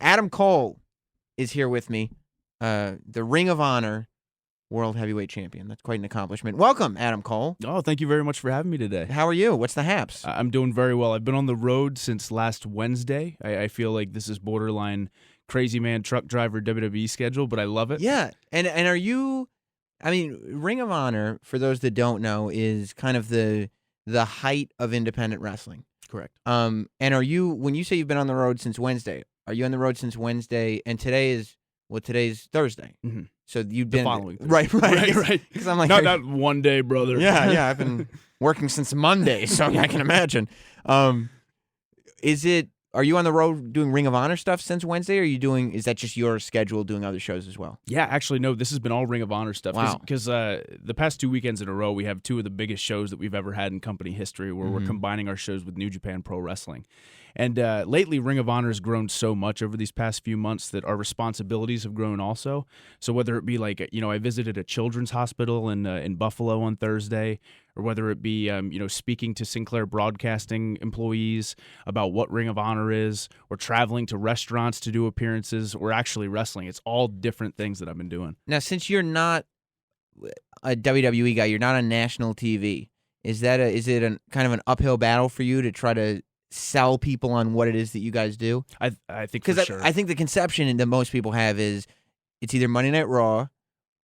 Adam Cole is here with me, the Ring of Honor World Heavyweight Champion. That's quite an accomplishment. Welcome, Adam Cole. Oh, thank you very much for having me today. How are you? What's the haps? I'm doing very well. I've been on the road since last Wednesday. I feel like this is borderline crazy man truck driver WWE schedule, but I love it. Yeah, and are you? I mean, Ring of Honor, for those that don't know, is kind of the height of independent wrestling. Correct. And are you? When you say you've been on the road since Wednesday, are you on the road since Wednesday? And today's Thursday. Mm-hmm. So you've been the following Thursday. right. Because I'm like, not one day, brother. Yeah. I've been working since Monday, so I can imagine. Are you on the road doing Ring of Honor stuff since Wednesday, or is that just your schedule doing other shows as well? Yeah, actually, no, this has been all Ring of Honor stuff. Wow. Because the past 2 weekends in a row, we have two of the biggest shows that we've ever had in company history where we're combining our shows with New Japan Pro Wrestling. And lately, Ring of Honor has grown so much over these past few months that our responsibilities have grown also. So whether it be like, I visited a children's hospital in Buffalo on Thursday, or whether it be, speaking to Sinclair Broadcasting employees about what Ring of Honor is, or traveling to restaurants to do appearances, or actually wrestling. It's all different things that I've been doing. Now, since you're not a WWE guy, you're not on national TV, is it a kind of an uphill battle for you to try to sell people on what it is that you guys do? I think for sure. I think the conception that most people have is it's either Monday Night Raw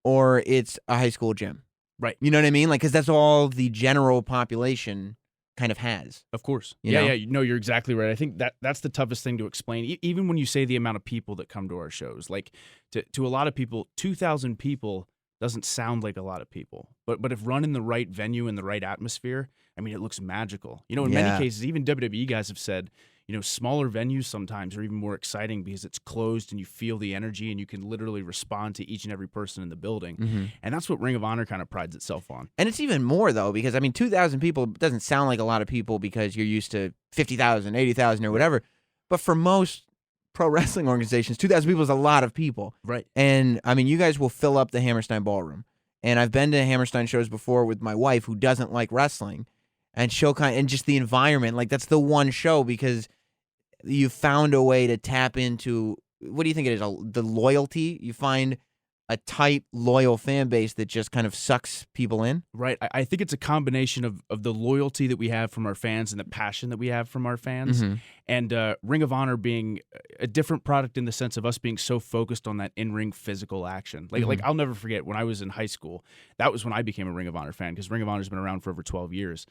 or it's a high school gym. Right. You know what I mean? Like, because that's all the general population kind of has. Of course. You know? No, you're exactly right. I think that's the toughest thing to explain. Even when you say the amount of people that come to our shows, like to a lot of people, 2,000 people doesn't sound like a lot of people. But if run in the right venue in the right atmosphere, I mean, it looks magical. In many cases, even WWE guys have said, smaller venues sometimes are even more exciting because it's closed and you feel the energy and you can literally respond to each and every person in the building. Mm-hmm. And that's what Ring of Honor kind of prides itself on. And it's even more, though, because, 2,000 people doesn't sound like a lot of people because you're used to 50,000, 80,000 or whatever. But for most pro wrestling organizations, 2,000 people is a lot of people. Right. And, you guys will fill up the Hammerstein Ballroom. And I've been to Hammerstein shows before with my wife who doesn't like wrestling. And and just the environment, like that's the one show because you found a way to tap into, what do you think it is, the loyalty? You find a tight, loyal fan base that just kind of sucks people in? Right. I think it's a combination of the loyalty that we have from our fans and the passion that we have from our fans, and Ring of Honor being a different product in the sense of us being so focused on that in-ring physical action. Like I'll never forget when I was in high school, that was when I became a Ring of Honor fan because Ring of Honor's been around for over 12 years.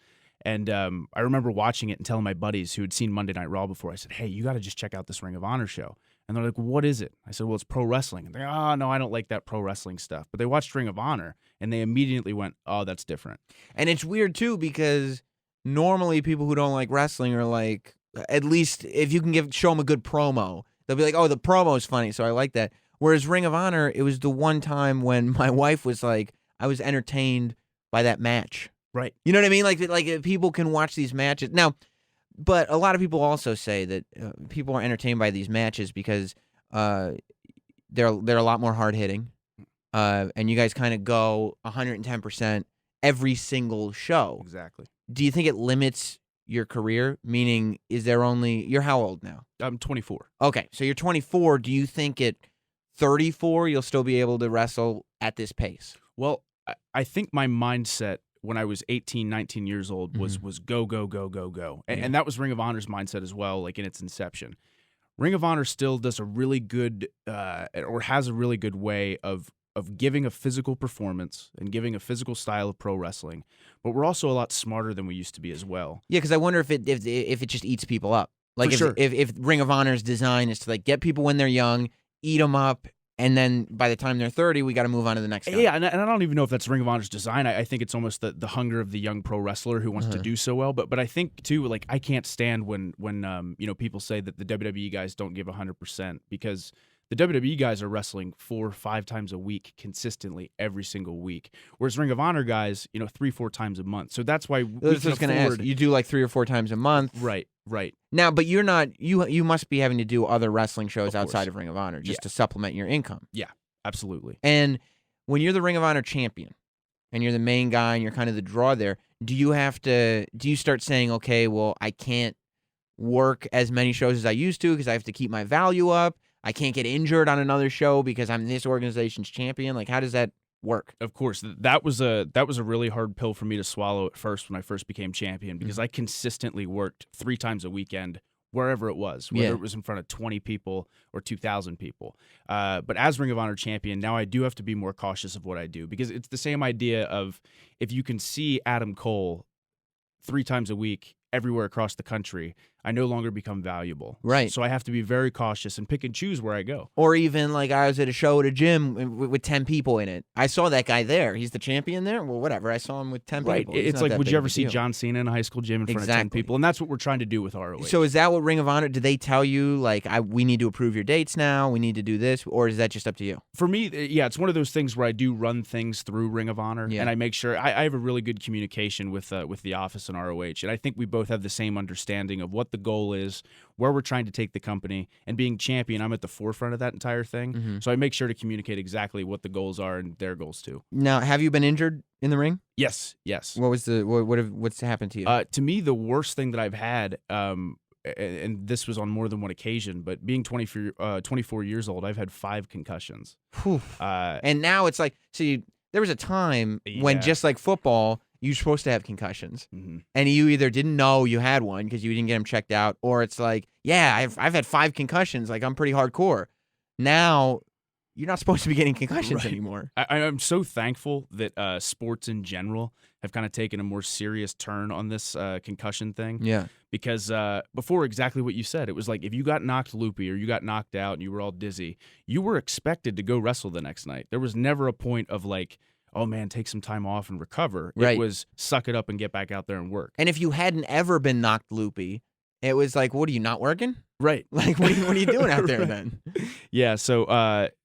And I remember watching it and telling my buddies who had seen Monday Night Raw before, I said, hey, you got to just check out this Ring of Honor show. And they're like, what is it? I said, well, it's pro wrestling. And they're like, oh, no, I don't like that pro wrestling stuff. But they watched Ring of Honor, and they immediately went, oh, that's different. And it's weird, too, because normally people who don't like wrestling are like, at least if you can show them a good promo, they'll be like, oh, the promo's funny, so I like that. Whereas Ring of Honor, it was the one time when my wife was like, I was entertained by that match. Right. You know what I mean? Like people can watch these matches. Now, but a lot of people also say that people are entertained by these matches because they're a lot more hard-hitting. And you guys kind of go 110% every single show. Exactly. Do you think it limits your career? Meaning, you're how old now? I'm 24. Okay, so you're 24. Do you think at 34 you'll still be able to wrestle at this pace? Well, I think my mindset when I was 18, 19 years old was go, go, go, go, go. And that was Ring of Honor's mindset as well, like in its inception. Ring of Honor still does a really good, or has a really good way of giving a physical performance and giving a physical style of pro wrestling. But we're also a lot smarter than we used to be as well. Yeah, because I wonder if it just eats people up. Like For if, sure. if Ring of Honor's design is to like get people when they're young, eat them up, and then by the time they're 30, we got to move on to the next guy. Yeah, and I don't even know if that's Ring of Honor's design. I think it's almost the hunger of the young pro wrestler who wants to do so well. But I think, too, like I can't stand when people say that the WWE guys don't give 100% because the WWE guys are wrestling 4 or 5 times a week consistently every single week. Whereas Ring of Honor guys, 3-4 times a month. So that's why we can going to ask. You do like 3 or 4 times a month. Right. Now, but you're not, you must be having to do other wrestling shows Of outside course. of Ring of Honor just to supplement your income. Yeah, absolutely. And when you're the Ring of Honor champion and you're the main guy and you're kind of the draw there, do you start saying, okay, well, I can't work as many shows as I used to because I have to keep my value up. I can't get injured on another show because I'm this organization's champion. Like, how does that work? Of course, that was a really hard pill for me to swallow at first when I first became champion, because I consistently worked 3 times a weekend wherever it was, whether it was in front of 20 people or 2,000 people. But as Ring of Honor champion, now I do have to be more cautious of what I do, because it's the same idea of, if you can see Adam Cole 3 times a week everywhere across the country, I no longer become valuable. Right. So I have to be very cautious and pick and choose where I go. Or even like I was at a show at a gym with 10 people in it. I saw that guy there. He's the champion there? Well, whatever. I saw him with 10 people. It's like, would you ever see John Cena in a high school gym in front of 10 people? And that's what we're trying to do with ROH. So is that what Ring of Honor, did they tell you, like, we need to approve your dates now, we need to do this, or is that just up to you? For me, yeah, it's one of those things where I do run things through Ring of Honor, and I make sure I have a really good communication with the office and ROH, and I think we both have the same understanding of what the goal is, where we're trying to take the company, and being champion, I'm at the forefront of that entire thing. So I make sure to communicate exactly what the goals are and their goals too. Now, have you been injured in the ring? Yes. What was what's happened to you? To me, the worst thing that I've had, and this was on more than one occasion, but being 24 years old, I've had 5 concussions. And now it's like, see, there was a time when, just like football, you're supposed to have concussions, and you either didn't know you had one because you didn't get them checked out, or it's like, yeah, I've had 5 concussions, like I'm pretty hardcore. Now, you're not supposed to be getting concussions anymore. I'm so thankful that sports in general have kind of taken a more serious turn on this concussion thing. Yeah. Because before, exactly what you said, it was like if you got knocked loopy or you got knocked out and you were all dizzy, you were expected to go wrestle the next night. There was never a point of like, oh man, take some time off and recover. It was suck it up and get back out there and work. And if you hadn't ever been knocked loopy, it was like, what, are you not working? Right. Like, what are you doing out there then? Yeah, so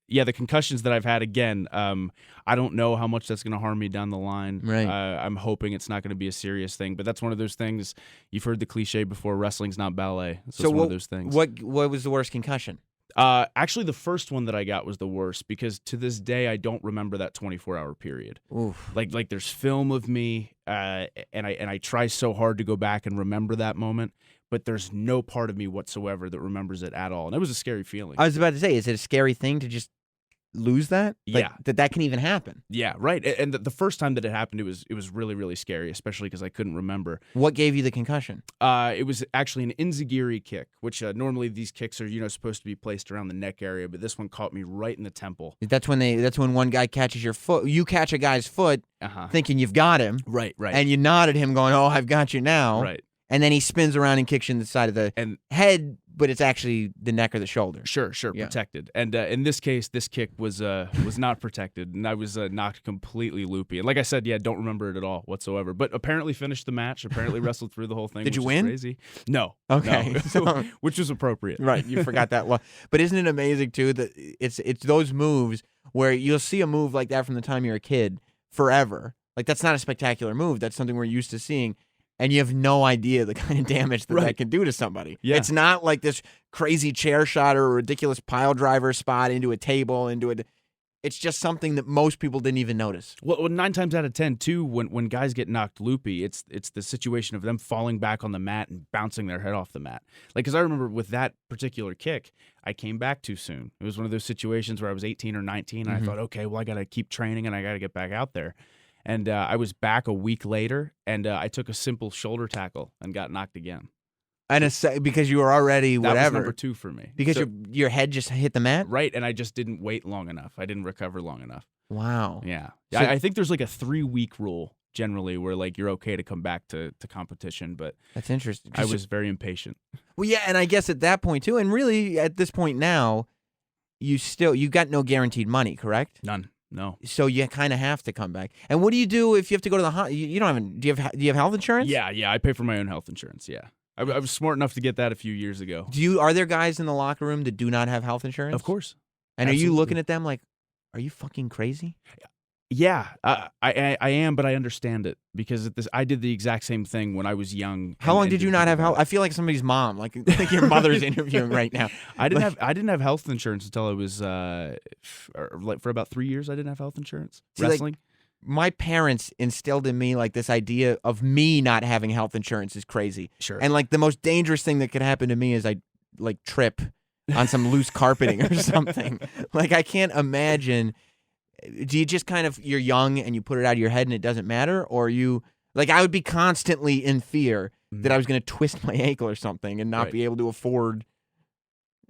the concussions that I've had, again, I don't know how much that's going to harm me down the line. Right. I'm hoping it's not going to be a serious thing, but that's one of those things. You've heard the cliche before, wrestling's not ballet. So it's one of those things. What was the worst concussion? Actually, the first one that I got was the worst, because to this day I don't remember that 24-hour period. Oof. Like there's film of me, and I try so hard to go back and remember that moment, but there's no part of me whatsoever that remembers it at all, and it was a scary feeling. I was about to say, is it a scary thing to just lose that? Like, that can even happen. Yeah, right. And the first time that it happened, it was really, really scary, especially because I couldn't remember. What gave you the concussion? It was actually an enziguri kick, which normally these kicks are supposed to be placed around the neck area, but this one caught me right in the temple. That's when one guy catches your foot. You catch a guy's foot, thinking you've got him. Right. And you nod at him, going, "Oh, I've got you now." Right. And then he spins around and kicks you in the side of the head, but it's actually the neck or the shoulder. Sure, protected. And in this case, this kick was not protected, and I was knocked completely loopy. And like I said, don't remember it at all whatsoever. But apparently finished the match. Apparently wrestled through the whole thing. Did you which win? Is crazy. No. Okay. No. So, which was appropriate. Right. You forgot that one. But isn't it amazing too that it's those moves where you'll see a move like that from the time you're a kid forever. Like, that's not a spectacular move. That's something we're used to seeing. And you have no idea the kind of damage that can do to somebody. Yeah. It's not like this crazy chair shot or a ridiculous pile driver spot into a table, it's just something that most people didn't even notice. Well, 9 times out of 10, too, when guys get knocked loopy, it's the situation of them falling back on the mat and bouncing their head off the mat. Like, because I remember with that particular kick, I came back too soon. It was one of those situations where I was 18 or 19, and I thought, okay, well, I got to keep training, and I got to get back out there. And I was back a week later, and I took a simple shoulder tackle and got knocked again. And because you were already whatever. That was number 2 for me. Because your head just hit the mat? Right, and I just didn't wait long enough. I didn't recover long enough. Wow. Yeah. So, I think there's like a 3-week rule generally where like you're okay to come back to competition, but that's interesting. I was very impatient. Well, yeah, and I guess at that point too, and really at this point now, you got no guaranteed money, correct? None. No. So you kind of have to come back. And what do you do if you have to go to the you don't have? Do you have health insurance? Yeah. I pay for my own health insurance. Yeah, I was smart enough to get that a few years ago. Are there guys in the locker room that do not have health insurance? Of course. And Absolutely. Are you looking at them like, are you fucking crazy? Yeah, I am, but I understand it because I did the exact same thing when I was young. How long did you not have health? I feel like somebody's mom, like your mother's interviewing right now. I didn't have health insurance until I was for about 3 years. I didn't have health insurance. Wrestling. my parents instilled in me like this idea of me not having health insurance is crazy. Sure. And like the most dangerous thing that could happen to me is I like trip on some loose carpeting or something. Like I can't imagine. Do you just kind of, you're young and you put it out of your head and it doesn't matter? Or you, like I would be constantly in fear that I was going to twist my ankle or something and not be able to afford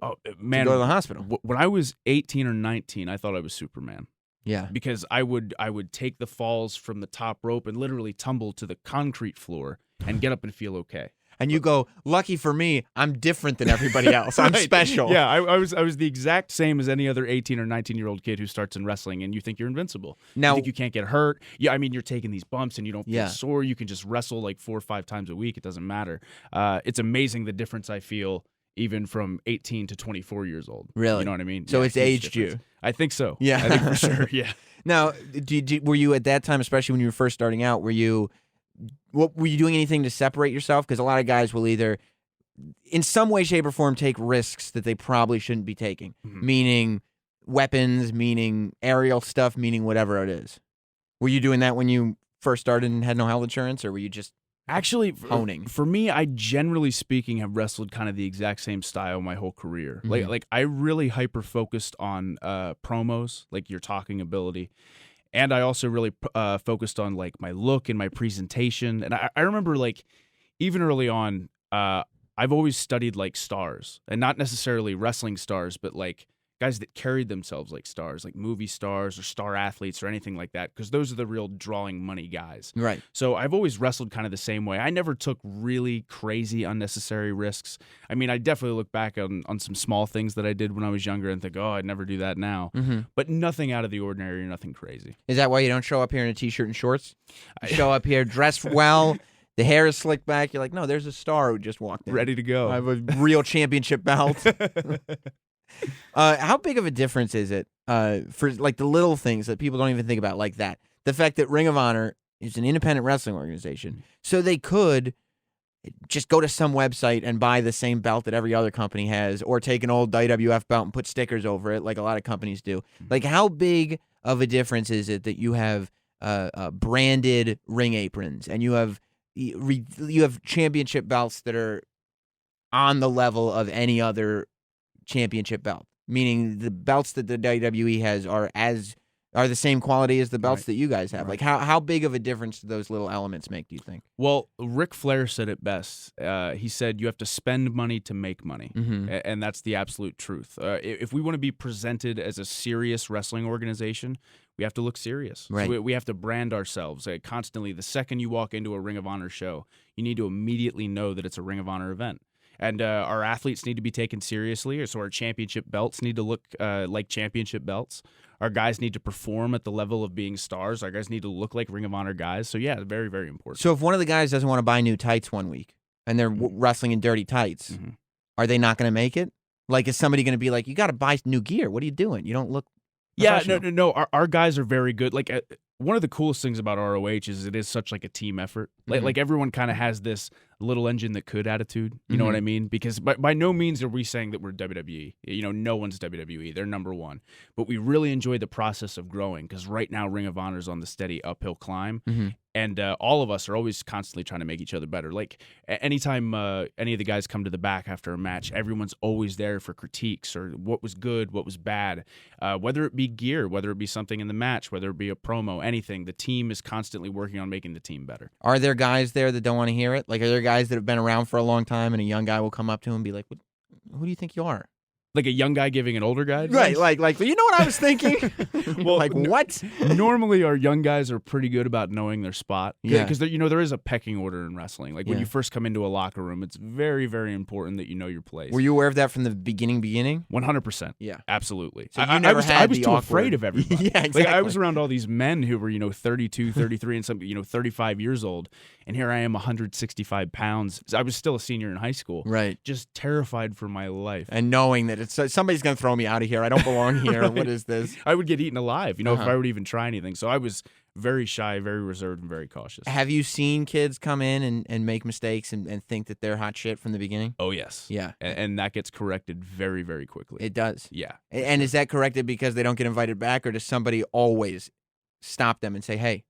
to go to the hospital. When I was 18 or 19, I thought I was Superman. Yeah. Because I would take the falls from the top rope and literally tumble to the concrete floor and get up and feel okay. And you go, lucky for me, I'm different than everybody else. I'm special. Yeah, I was the exact same as any other 18 or 19-year-old kid who starts in wrestling, and you think you're invincible. Now, you think you can't get hurt. Yeah, I mean, you're taking these bumps and you don't feel Yeah. sore. You can just wrestle like 4 or 5 times a week. It doesn't matter. It's amazing the difference I feel even from 18 to 24 years old. Really? You know what I mean? So Yeah, it's huge aged difference. you. I think so. Yeah. I think for sure, yeah. Now, were you at that time, especially when you were first starting out, were you doing anything to separate yourself? Because a lot of guys will either, in some way, shape, or form, take risks that they probably shouldn't be taking, meaning weapons, meaning aerial stuff, meaning whatever it is. Were you doing that when you first started and had no health insurance, or were you just actually honing? For me, I generally speaking have wrestled kind of the exact same style my whole career. Like I really hyper focused on promos, like your talking ability. And I also really focused on like my look and my presentation. And I remember like even early on, I've always studied like stars, and not necessarily wrestling stars, but like guys that carried themselves like stars, like movie stars or star athletes or anything like that, because those are the real drawing money guys. Right. So I've always wrestled kind of the same way. I never took really crazy, unnecessary risks. I mean, I definitely look back on some small things that I did when I was younger and think, oh, I'd never do that now. But nothing out of the ordinary, nothing crazy. Is that why you don't show up here in a t-shirt and shorts? You show up here dressed well, the hair is slicked back. You're like, no, there's a star who just walked in. Ready to go. I have a real championship belt. How big of a difference is it for like the little things that people don't even think about, like that? The fact that Ring of Honor is an independent wrestling organization, so they could just go to some website and buy the same belt that every other company has, or take an old WWF belt and put stickers over it, like a lot of companies do. Like, how big of a difference is it that you have branded ring aprons and you have championship belts that are on the level of any other championship belt, meaning the belts that the WWE has are the same quality as the belts that you guys have? Like, how big of a difference do those little elements make, do you think? Well, Ric Flair said it best. He said you have to spend money to make money, and that's the absolute truth. If we want to be presented as a serious wrestling organization, we have to look serious. Right. So we have to brand ourselves constantly. The second you walk into a Ring of Honor show, you need to immediately know that it's a Ring of Honor event. And our athletes need to be taken seriously, so our championship belts need to look like championship belts. Our guys need to perform at the level of being stars. Our guys need to look like Ring of Honor guys. So, yeah, very, very important. So if one of the guys doesn't want to buy new tights one week and they're wrestling in dirty tights, are they not going to make it? Like, is somebody going to be like, you got to buy new gear? What are you doing? You don't look professional. No. Our guys are very good. Like, one of the coolest things about ROH is it is such like a team effort. Like everyone kind of has this little engine that could attitude. You know what I mean? Because by no means are we saying that we're WWE. You know, no one's WWE. They're number one. But we really enjoy the process of growing, because right now Ring of Honor is on the steady uphill climb. And all of us are always constantly trying to make each other better. Like, anytime any of the guys come to the back after a match, everyone's always there for critiques or what was good, what was bad. Whether it be gear, whether it be something in the match, whether it be a promo, anything, the team is constantly working on making the team better. Are there guys there that don't want to hear it? Like, are there guys that have been around for a long time and a young guy will come up to him and be like, who do you think you are? Like a young guy giving an older guy advice? Right, like you know what I was thinking? Well, like, what? Normally, our young guys are pretty good about knowing their spot. Yeah. Because, there is a pecking order in wrestling. Like, when you first come into a locker room, it's very, very important that you know your place. Were you aware of that from the beginning? 100%. Yeah. Absolutely. So you never I was the too awkward... afraid of everybody. Yeah, exactly. Like, I was around all these men who were, 32, 33, and some, 35 years old. And here I am, 165 pounds. I was still a senior in high school. Right. Just terrified for my life. And knowing that it's somebody's going to throw me out of here. I don't belong here. Right. What is this? I would get eaten alive, if I would even try anything. So I was very shy, very reserved, and very cautious. Have you seen kids come in and make mistakes and think that they're hot shit from the beginning? Oh, yes. Yeah. And that gets corrected very, very quickly. It does. Yeah. And is that corrected because they don't get invited back, or does somebody always stop them and say, hey,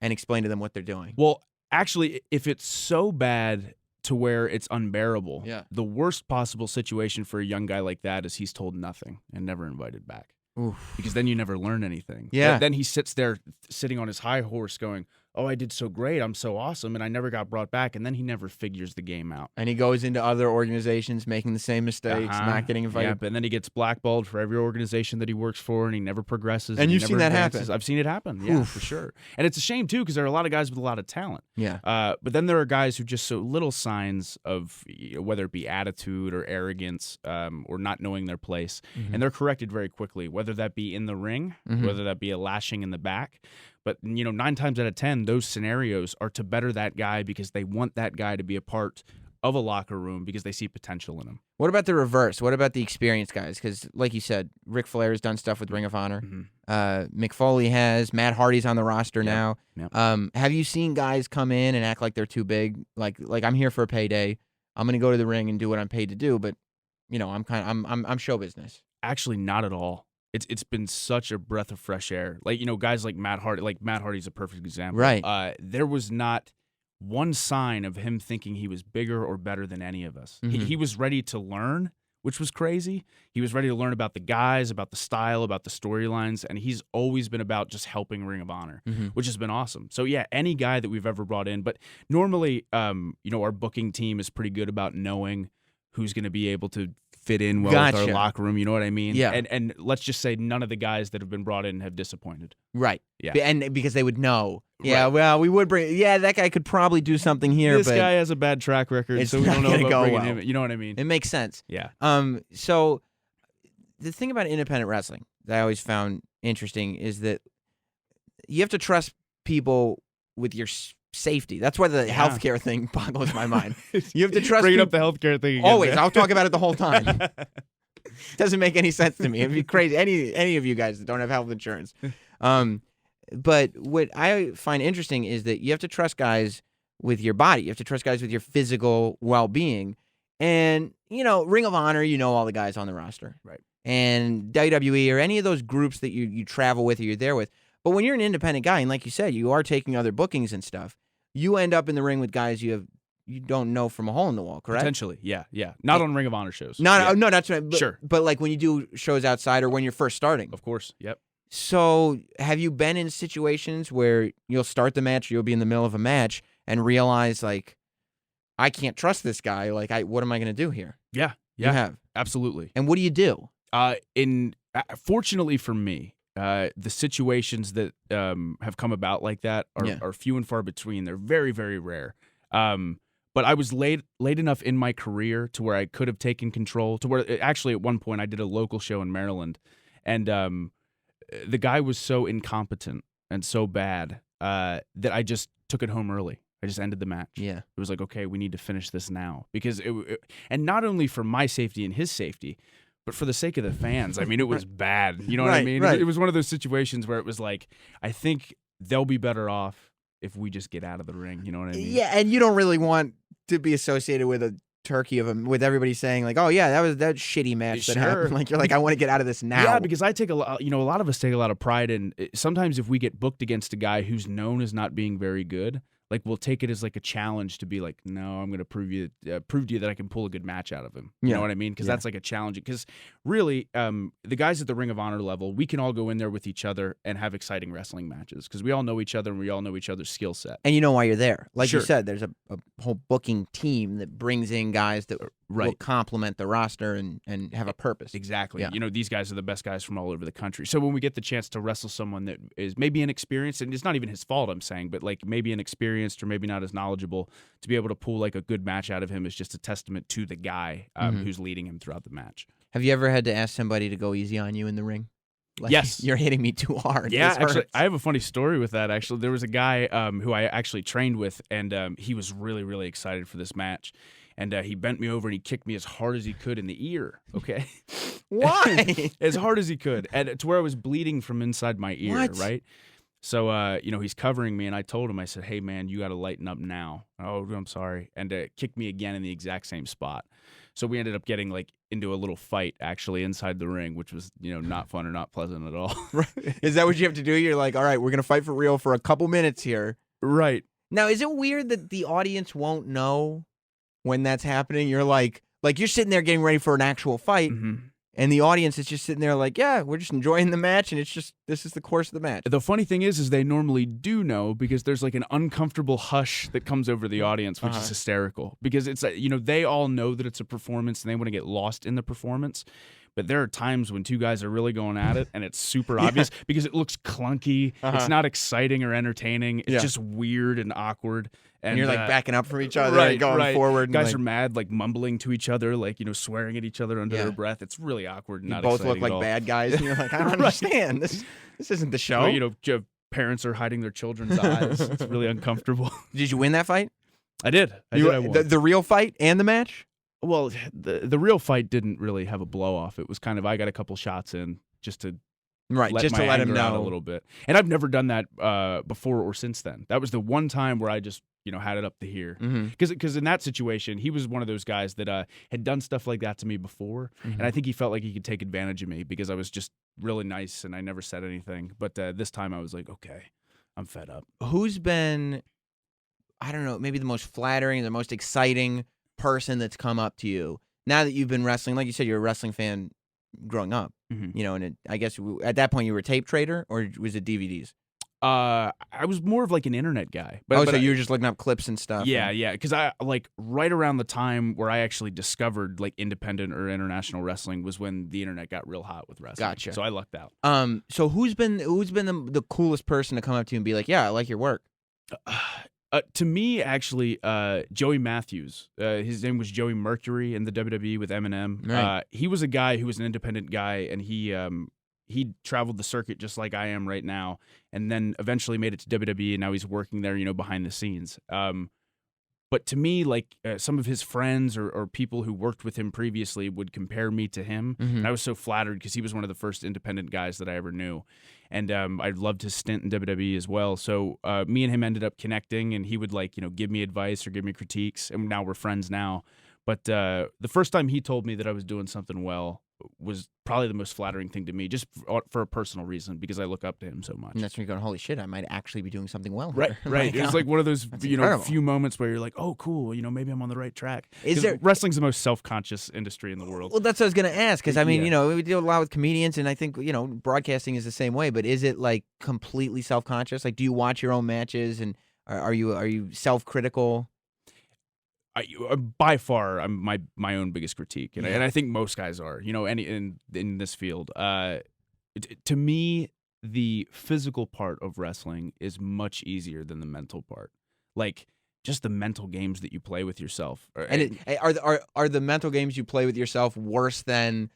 and explain to them what they're doing? Well, actually, if it's so bad to where it's unbearable, the worst possible situation for a young guy like that is he's told nothing and never invited back. Oof. Because then you never learn anything. Yeah. Then he sits there sitting on his high horse going, oh, I did so great, I'm so awesome, and I never got brought back, and then he never figures the game out. And he goes into other organizations making the same mistakes, not getting invited. Yeah, but then he gets blackballed for every organization that he works for, and he never progresses. And you've he seen never that advances. happen. I've seen it happen, yeah, for sure. And it's a shame, too, because there are a lot of guys with a lot of talent. Yeah. But then there are guys who just show little signs of, whether it be attitude or arrogance or not knowing their place, and they're corrected very quickly, whether that be in the ring, whether that be a lashing in the back. But, 9 times out of 10, those scenarios are to better that guy because they want that guy to be a part of a locker room because they see potential in him. What about the reverse? What about the experienced guys? Because, like you said, Ric Flair has done stuff with Ring of Honor. Mick Foley has. Matt Hardy's on the roster now. Yep. Have you seen guys come in and act like they're too big? Like I'm here for a payday. I'm going to go to the ring and do what I'm paid to do. But, I'm show business. Actually, not at all. It's been such a breath of fresh air. Like, guys like Matt Hardy. Like Matt Hardy's a perfect example. Right. There was not one sign of him thinking he was bigger or better than any of us. He was ready to learn, which was crazy. He was ready to learn about the guys, about the style, about the storylines, and he's always been about just helping Ring of Honor, which has been awesome. So yeah, any guy that we've ever brought in, but normally, our booking team is pretty good about knowing who's going to be able to fit in well with our locker room, you know what I mean? Yeah. And let's just say none of the guys that have been brought in have disappointed. Right. Yeah. And because they would know. Yeah, well, we would bring... Yeah, that guy could probably do something here, this but... guy has a bad track record, so we don't know about bringing him. You know what I mean? It makes sense. Yeah. So, the thing about independent wrestling that I always found interesting is that you have to trust people with your safety. That's why the healthcare thing boggles my mind. You have to trust Bringing up the healthcare thing again. Always. I'll talk about it the whole time. Doesn't make any sense to me. It'd be crazy. Any of you guys that don't have health insurance. But what I find interesting is that you have to trust guys with your body. You have to trust guys with your physical well-being. And, Ring of Honor, all the guys on the roster. Right. And WWE or any of those groups that you travel with or you're there with. But when you're an independent guy, and like you said, you are taking other bookings and stuff, you end up in the ring with guys you don't know from a hole in the wall, correct? Potentially, yeah. Not on Ring of Honor shows. No, that's right. But, sure. But like when you do shows outside or when you're first starting. Of course, yep. So have you been in situations where you'll start the match, you'll be in the middle of a match, and realize, like, I can't trust this guy. Like, what am I going to do here? Yeah. You have. Absolutely. And what do you do? Fortunately for me, the situations that have come about like that are few and far between. They're very, very rare. But I was late enough in my career to where I could have taken control. To where actually at one point I did a local show in Maryland, and the guy was so incompetent and so bad that I just took it home early. I just ended the match. Yeah, it was like, okay, we need to finish this now because and not only for my safety and his safety, but for the sake of the fans. I mean, it was bad. You know what I mean? Right. It was one of those situations where it was like, I think they'll be better off if we just get out of the ring. You know what I mean? Yeah, and you don't really want to be associated with a turkey with everybody saying like, oh yeah, that was that shitty match that happened. Like you're like, I want to get out of this now. Yeah, because I take a lot of us take a lot of pride in. Sometimes if we get booked against a guy who's known as not being very good, like we'll take it as like a challenge to be like, no, I'm going to prove to you that I can pull a good match out of him. You know what I mean? Because that's like a challenge. Because really, the guys at the Ring of Honor level, we can all go in there with each other and have exciting wrestling matches because we all know each other and we all know each other's skill set. And you know why you're there. Like you said, there's a whole booking team that brings in guys that will complement the roster and have a purpose. Exactly. Yeah. These guys are the best guys from all over the country. So when we get the chance to wrestle someone that is maybe inexperienced, and it's not even his fault, I'm saying, but like maybe inexperienced or maybe not as knowledgeable, to be able to pull like a good match out of him is just a testament to the guy who's leading him throughout the match. Have you ever had to ask somebody to go easy on you in the ring? Like, yes. You're hitting me too hard. Yeah, actually, I have a funny story with that, actually. There was a guy who I actually trained with, and he was really, really excited for this match. And he bent me over and he kicked me as hard as he could in the ear, okay? Why? As hard as he could, and to where I was bleeding from inside my ear, right? So, he's covering me, and I told him, I said, "Hey, man, you got to lighten up now." "Oh, I'm sorry," and kicked me again in the exact same spot. So we ended up getting like into a little fight actually inside the ring, which was not fun or not pleasant at all. Is that what you have to do? You're like, all right, we're gonna fight for real for a couple minutes here. Right. Now, is it weird that the audience won't know when that's happening? You're like you're sitting there getting ready for an actual fight. And the audience is just sitting there like, yeah, we're just enjoying the match, and this is the course of the match. The funny thing is they normally do know because there's like an uncomfortable hush that comes over the audience, which is hysterical. Because it's, they all know that it's a performance and they want to get lost in the performance. But there are times when two guys are really going at it, and it's super obvious because it looks clunky. It's not exciting or entertaining. It's just weird and awkward. And you're like backing up from each other, right, going forward. Guys are mad, like mumbling to each other, like swearing at each other under their breath. It's really awkward. And you not both exciting look like bad guys, and you're like, I don't understand. This isn't the show. Parents are hiding their children's eyes. It's really uncomfortable. Did you win that fight? I did. I won. The real fight and the match? Well, the real fight didn't really have a blow off. It was kind of I got a couple shots in just to let him know a little bit. And I've never done that before or since then. That was the one time where I just had it up to here. Because in that situation, he was one of those guys that had done stuff like that to me before, and I think he felt like he could take advantage of me because I was just really nice and I never said anything. But this time I was like, okay, I'm fed up. Who's been, I don't know, maybe the most flattering, the most exciting person that's come up to you now that you've been wrestling? Like you said, you're a wrestling fan growing up, and I guess at that point you were a tape trader, or was it DVDs? I was more of like an internet guy. So you were just looking up clips and stuff? Yeah, because I like right around the time where I actually discovered like independent or international wrestling was when the internet got real hot with wrestling. Gotcha. So I lucked out. So who's been the coolest person to come up to you and be like, yeah, I like your work? To me, actually, Joey Matthews. His name was Joey Mercury in the WWE with Eminem. Right. He was a guy who was an independent guy, and he traveled the circuit just like I am right now, and then eventually made it to WWE, and now he's working there, behind the scenes. But to me, like some of his friends or people who worked with him previously would compare me to him, and I was so flattered because he was one of the first independent guys that I ever knew. And I loved his stint in WWE as well. So me and him ended up connecting, and he would give me advice or give me critiques, and now we're friends now. But the first time he told me that I was doing something well was probably the most flattering thing to me, just for a personal reason, because I look up to him so much. And that's when you're going, holy shit, I might actually be doing something well here. Right. It's like one of those few moments where you're like, oh, cool, maybe I'm on the right track. Wrestling's the most self-conscious industry in the world. Well, that's what I was going to ask, because I mean, we deal a lot with comedians, and I think broadcasting is the same way. But is it like completely self-conscious? Like, do you watch your own matches, and are you self-critical? By far, I'm my own biggest critique, and I think most guys are. In this field, to me, the physical part of wrestling is much easier than the mental part. Like just the mental games that you play with yourself. And are the mental games you play with yourself worse than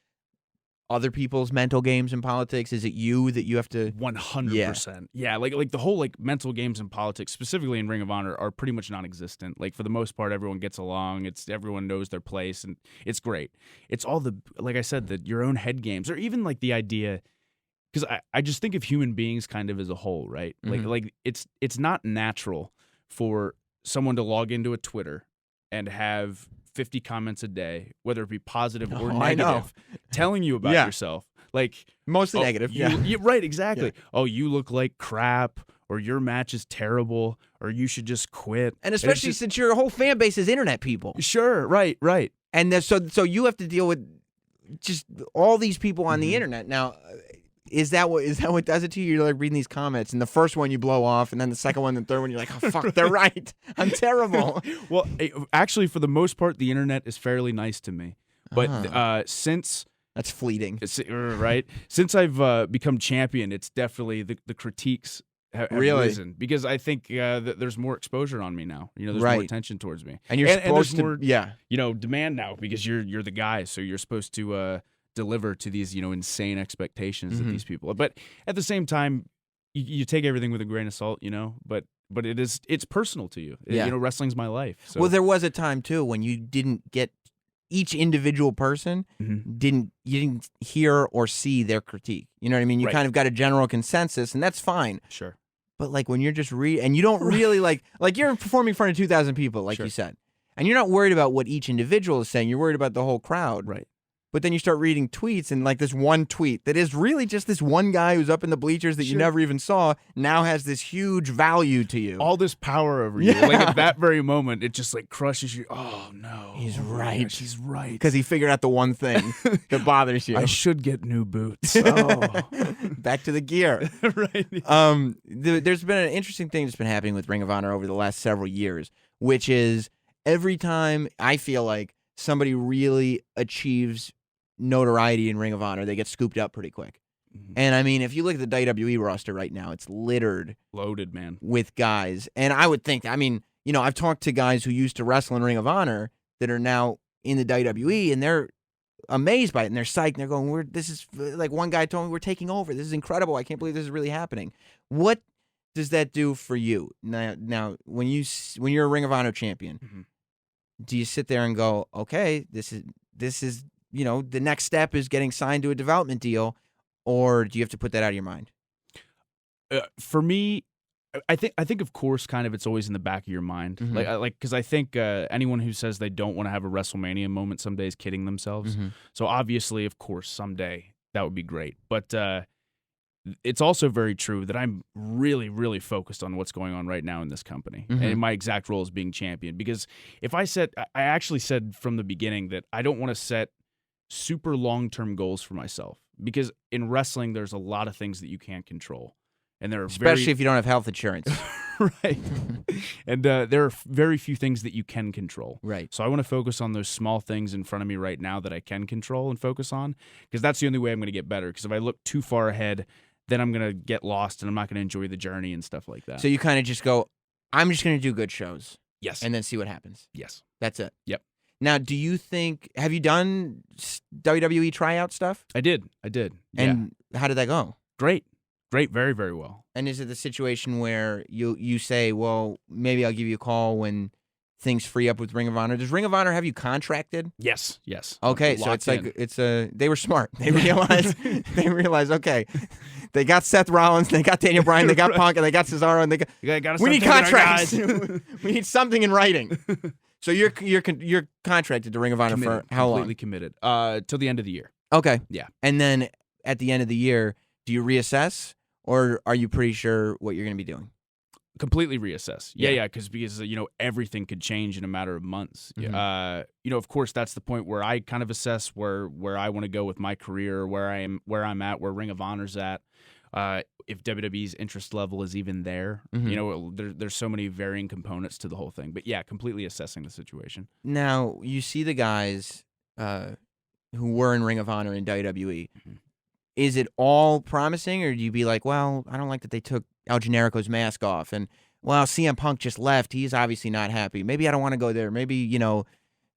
other people's mental games in politics? Is it you that you have to 100%? Yeah, like the whole mental games in politics, specifically in Ring of Honor, are pretty much non-existent. Like for the most part, everyone gets along. Everyone knows their place, and it's great. It's all like I said, your own head games, or even like the idea. Because I just think of human beings kind of as a whole, right? Like it's not natural for someone to log into a Twitter and have 50 comments a day, whether it be positive or negative, telling you about yourself. Like mostly negative. Right, exactly. Yeah. Oh, you look like crap, or your match is terrible, or you should just quit. And especially since your whole fan base is internet people. Sure, right. And so you have to deal with just all these people on the internet. Now, is that what does it to you? You're like reading these comments, and the first one you blow off, and then the second one, and the third one, you're like, oh fuck, they're right. I'm terrible. Well, actually, for the most part, the internet is fairly nice to me. But since that's fleeting, right? Since I've become champion, it's definitely the critiques have risen, because I think that there's more exposure on me now. There's more attention towards me, and you're supposed to, more, demand now, because you're the guy, so you're supposed to deliver to these insane expectations of these people. But at the same time, you take everything with a grain of salt, but it's personal to you. Wrestling's my life. So. Well, there was a time too when you didn't get each individual person you didn't hear or see their critique. You know what I mean? You kind of got a general consensus, and that's fine. Sure. But like when you're just and you don't really like you're performing in front of 2,000 people, like Sure. you said, and you're not worried about what each individual is saying. You're worried about the whole crowd. Right. But then you start reading tweets, and like this one tweet that is really just this one guy who's up in the bleachers that you never even saw now has this huge value to you. All this power over you. Like at that very moment, it just like crushes you. Oh no. He's Oh, my right. gosh, he's right. Because he figured out the one thing that bothers you. I should get new boots. Oh. Back to the gear. Right. There's been an interesting thing that's been happening with Ring of Honor over the last several years, which is every time I feel like somebody really achieves notoriety in Ring of Honor, they get scooped up pretty quick. Mhm. And I mean, if you look at the WWE roster right now, it's littered Loaded, man. with guys. And I would think, I mean, you know, I've talked to guys who used to wrestle in Ring of Honor that are now in the WWE, and they're amazed by it, and they're psyched, and they're going, this is, like one guy told me, we're taking over. This is incredible. I can't believe this is really happening. What does that do for you? Now when you're a Ring of Honor champion, Mhm. do you sit there and go, okay, this is, you know, the next step is getting signed to a development deal, or do you have to put that out of your mind? For me, I think of course, kind of, it's always in the back of your mind, Mhm. like because I think anyone who says they don't want to have a WrestleMania moment someday is kidding themselves. Mhm. So obviously, of course, someday that would be great. But it's also very true that I'm really, really focused on what's going on right now in this company, Mhm. and my exact role is being champion. Because if I actually said from the beginning that I don't want to set super long-term goals for myself, because in wrestling there's a lot of things that you can't control, and there are Especially if you don't have health insurance. right, and there are very few things that you can control. Right. So I want to focus on those small things in front of me right now that I can control and focus on, because that's the only way I'm going to get better. Because if I look too far ahead, then I'm going to get lost and I'm not going to enjoy the journey and stuff like that. So you kind of just go, I'm just going to do good shows yes, and then see what happens. yes, That's it. Yep. Now, do you think, have you done WWE tryout stuff? I did. Yeah. And how did that go? Great, very, very well. And is it the situation where you say, well, maybe I'll give you a call when things free up with Ring of Honor? Does Ring of Honor have you contracted? Yes. Okay, so Locked it's in. they were smart. They realized, okay, they got Seth Rollins, they got Daniel Bryan, they got Punk, and they got Cesaro, and they got, You gotta we need start taking our contracts. guys. We need something in writing. So you're contracted to Ring of Honor Committed, for how long? Completely committed. Till the end of the year. Okay. Yeah. And then at the end of the year, do you reassess, or are you pretty sure what you're going to be doing? Completely reassess. Yeah. Yeah, because you know, everything could change in a matter of months. Mhm. You know, of course, that's the point where I kind of assess where I want to go with my career, where I'm at, where Ring of Honor's at. If WWE's interest level is even there. Mhm. You know, there's so many varying components to the whole thing. But yeah, completely assessing the situation. Now, you see the guys who were in Ring of Honor in WWE. Mhm. Is it all promising, or do you be like, well, I don't like that they took El Generico's mask off, and, well, CM Punk just left. He's obviously not happy. Maybe I don't want to go there. Maybe, you know,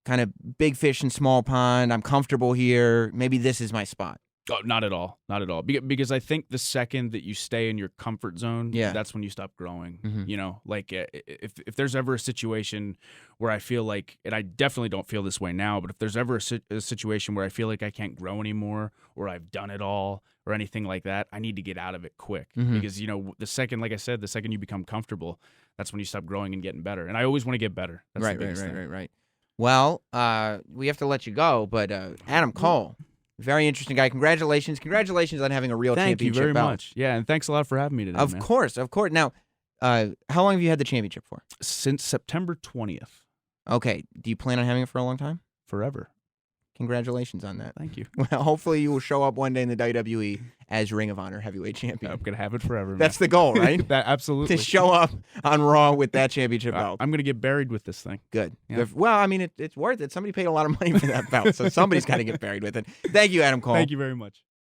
kind of big fish in small pond. I'm comfortable here. Maybe this is my spot. Oh, not at all. Because I think the second that you stay in your comfort zone, Yeah. that's when you stop growing. Mhm. You know, like if there's ever a situation where I feel like, and I definitely don't feel this way now, but if there's ever a situation where I feel like I can't grow anymore, or I've done it all, or anything like that, I need to get out of it quick. Mhm. Because, you know, the second you become comfortable, that's when you stop growing and getting better. And I always want to get better. That's the biggest thing. Right. Well, we have to let you go, but Adam Cole, very interesting guy. Congratulations on having a real Thank you championship very belt. much. Yeah, and thanks a lot for having me today, Of man. course. Now, how long have you had the championship for? Since September 20th. Okay. Do you plan on having it for a long time? Forever. Congratulations on that. Thank you. Well, hopefully you will show up one day in the WWE as Ring of Honor heavyweight champion. I'm going to have it forever. That's the goal, right? That absolutely. To show up on Raw with that championship belt. I'm going to get buried with this thing. Good. Yeah. Good. Well, I mean, it's worth it. Somebody paid a lot of money for that belt, so somebody's got to get buried with it. Thank you, Adam Cole. Thank you very much.